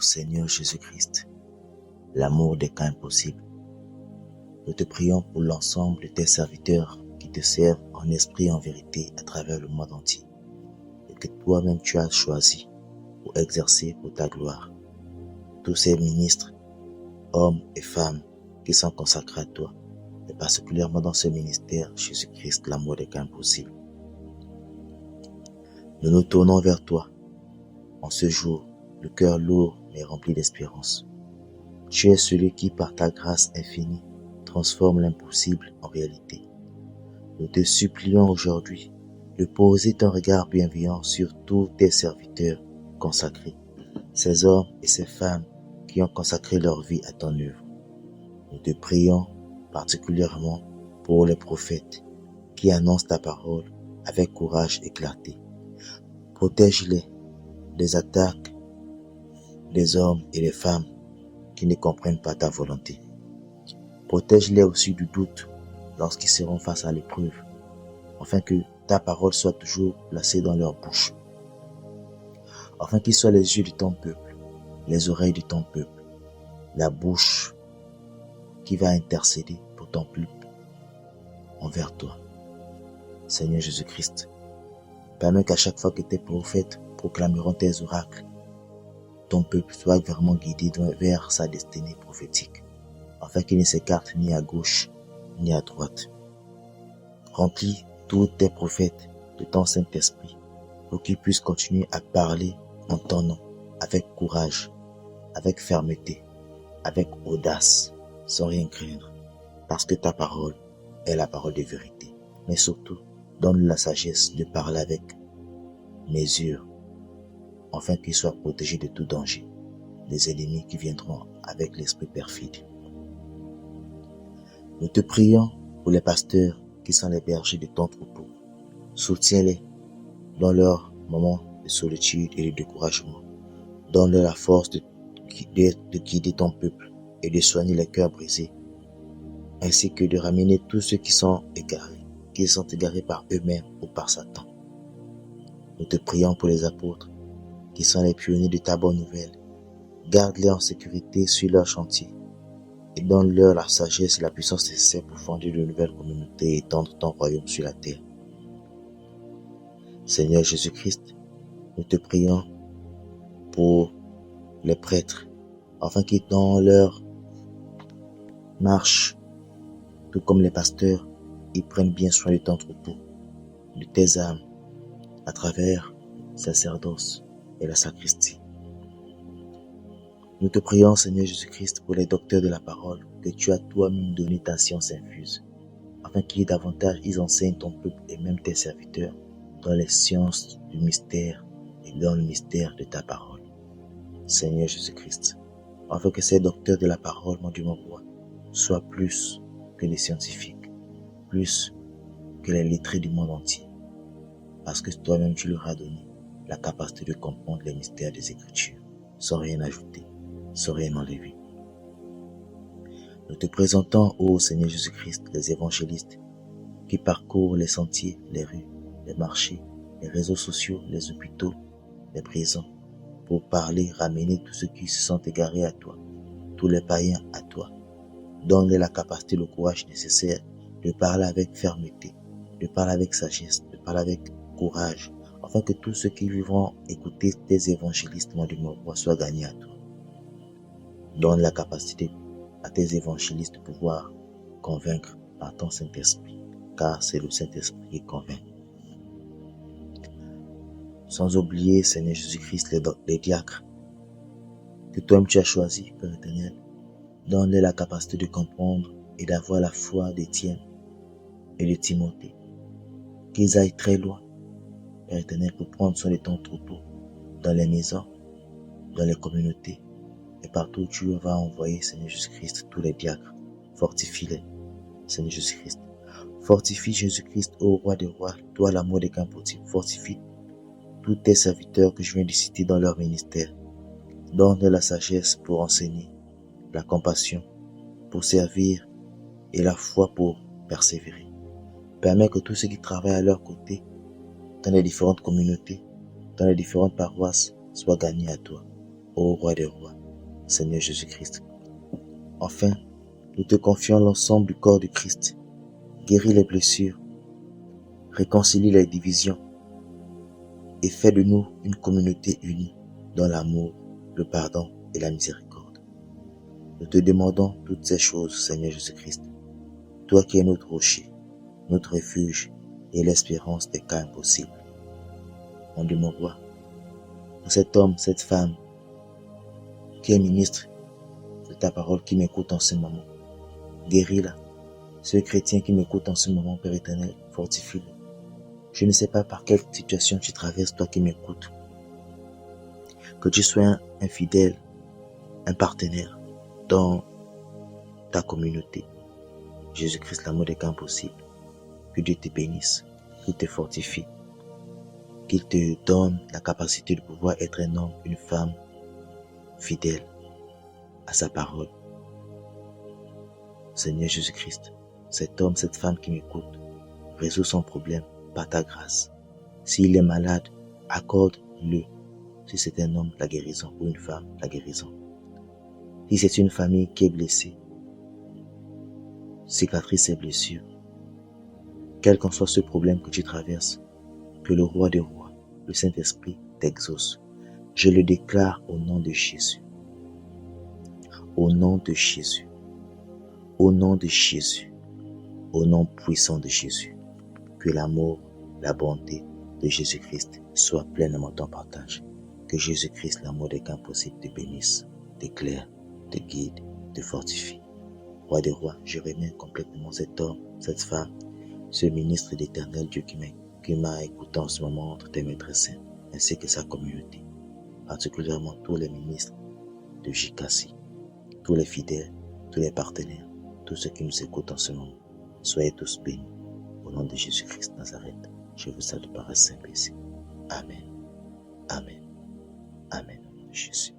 Seigneur Jésus-Christ, l'amour des cas impossibles, nous te prions pour l'ensemble de tes serviteurs qui te servent en esprit et en vérité à travers le monde entier et que toi-même tu as choisi pour exercer pour ta gloire. Tous ces ministres, hommes et femmes qui sont consacrés à toi, et particulièrement dans ce ministère, Jésus-Christ, l'amour des cas impossibles. Nous nous tournons vers toi en ce jour, le cœur lourd mais rempli d'espérance. Tu es celui qui, par ta grâce infinie, transforme l'impossible en réalité. Nous te supplions aujourd'hui de poser ton regard bienveillant sur tous tes serviteurs consacrés, ces hommes et ces femmes qui ont consacré leur vie à ton œuvre. Nous te prions particulièrement pour les prophètes qui annoncent ta parole avec courage et clarté. Protège-les des attaques des hommes et des femmes qui ne comprennent pas ta volonté. Protège-les aussi du doute lorsqu'ils seront face à l'épreuve, afin que ta parole soit toujours placée dans leur bouche, afin qu'ils soient les yeux de ton peuple, les oreilles de ton peuple, la bouche qui va intercéder pour ton peuple envers toi. Seigneur Jésus-Christ, permets qu'à chaque fois que tes prophètes proclameront tes oracles, ton peuple soit vraiment guidé vers sa destinée prophétique, afin qu'il ne s'écarte ni à gauche ni à droite. Remplis tous tes prophètes de ton Saint-Esprit pour qu'ils puissent continuer à parler en ton nom avec courage, avec fermeté, avec audace, sans rien craindre, parce que ta parole est la parole de vérité. Mais surtout, donne la sagesse de parler avec mesure, afin qu'ils soient protégés de tout danger, des ennemis qui viendront avec l'esprit perfide. Nous te prions pour les pasteurs qui sont les bergers de ton troupeau. Soutiens-les dans leurs moments de solitude et de découragement. Donne-leur la force de guider ton peuple et de soigner les cœurs brisés, ainsi que de ramener tous ceux qui sont égarés par eux-mêmes ou par Satan. Nous te prions pour les apôtres qui sont les pionniers de ta bonne nouvelle. Garde-les en sécurité sur leur chantier et donne-leur la sagesse et la puissance nécessaires pour fonder de nouvelles communautés et étendre ton royaume sur la terre. Seigneur Jésus-Christ, nous te prions pour les prêtres, afin qu'ils dans leur marche, tout comme les pasteurs, ils prennent bien soin de ton troupeau, de tes âmes, à travers le sacerdoce et la sacristie. Nous te prions, Seigneur Jésus-Christ, pour les docteurs de la parole, que tu as toi-même donné ta science infuse, afin qu'ils davantage ils enseignent ton peuple et même tes serviteurs dans les sciences du mystère et dans le mystère de ta parole. Seigneur Jésus-Christ, afin que ces docteurs de la parole, mon Dieu, mon roi, soient plus que les scientifiques, plus que les lettrés du monde entier, parce que toi-même tu leur as donné la capacité de comprendre les mystères des Écritures, sans rien ajouter, sans rien enlever. Nous te présentons, ô Seigneur Jésus-Christ, les évangélistes qui parcourent les sentiers, les rues, les marchés, les réseaux sociaux, les hôpitaux, les prisons, pour parler, ramener tous ceux qui se sont égarés à toi, tous les païens à toi. Donne-les la capacité, le courage nécessaire de parler avec fermeté, de parler avec sagesse, de parler avec courage, afin que tous ceux qui vivront écouter tes évangélistes, mon Dieu, mon roi, soient gagnés à toi. Donne la capacité à tes évangélistes de pouvoir convaincre par ton Saint-Esprit, car c'est le Saint-Esprit qui convainc. Sans oublier, Seigneur Jésus-Christ, les diacres que toi-même tu as choisis, Père éternel. Donne-les la capacité de comprendre et d'avoir la foi d'Étienne et de Timothée. Qu'ils aillent très loin, Père éternel, pour prendre soin de ton troupeau, dans les maisons, dans les communautés, et partout où tu vas envoyer, Seigneur Jésus-Christ, tous les diacres. Fortifie-les, Seigneur Jésus-Christ. Fortifie Jésus-Christ, ô roi des rois, toi l'amour des cas impossibles. Fortifie tous tes serviteurs que je viens de citer dans leur ministère. Donne-leur la sagesse pour enseigner, la compassion pour servir et la foi pour persévérer. Permets que tous ceux qui travaillent à leur côté, dans les différentes communautés, dans les différentes paroisses, soient gagnés à toi. ô roi des rois, Seigneur Jésus-Christ. Enfin, nous te confions l'ensemble du corps du Christ. Guéris les blessures, réconcilie les divisions et fais de nous une communauté unie dans l'amour, le pardon et la miséricorde. Nous te demandons toutes ces choses, Seigneur Jésus-Christ, toi qui es notre rocher, notre refuge et l'espérance des cas impossibles. Mon Dieu, mon roi, pour cet homme, cette femme qui est ministre de ta parole, qui m'écoute en ce moment, guéris-la. Ce chrétien qui m'écoute en ce moment, Père éternel, fortifie-le. Je ne sais pas par quelle situation tu traverses, toi qui m'écoutes. Que tu sois un fidèle, un partenaire dans ta communauté. Jésus-Christ, l'amour des cas impossibles. Que Dieu te bénisse, qu'il te fortifie, qu'il te donne la capacité de pouvoir être un homme, une femme fidèle à sa parole. Seigneur Jésus-Christ, cet homme, cette femme qui m'écoute, résout son problème par ta grâce. S'il est malade, accorde-le. Si c'est un homme, la guérison, ou une femme, la guérison. Si c'est une famille qui est blessée, cicatrice ses blessures. Quel qu'en soit ce problème que tu traverses, que le roi des rois, le Saint-Esprit, t'exauce. Je le déclare au nom de Jésus. Au nom de Jésus. Au nom de Jésus. Au nom puissant de Jésus. Que l'amour, la bonté de Jésus-Christ soit pleinement ton partage. Que Jésus-Christ, l'amour des cas impossibles, te bénisse, t'éclaire, te guide, te fortifie. Roi des rois, je remets complètement cet homme, cette femme, ce ministre d'Éternel Dieu qui m'a écouté en ce moment entre tes maîtresses, ainsi que sa communauté, particulièrement tous les ministres de JKC, tous les fidèles, tous les partenaires, tous ceux qui nous écoutent en ce moment. Soyez tous bénis. Au nom de Jésus-Christ Nazareth, je vous salue par un saint baiser. Amen. Amen. Amen. Au nom de Jésus.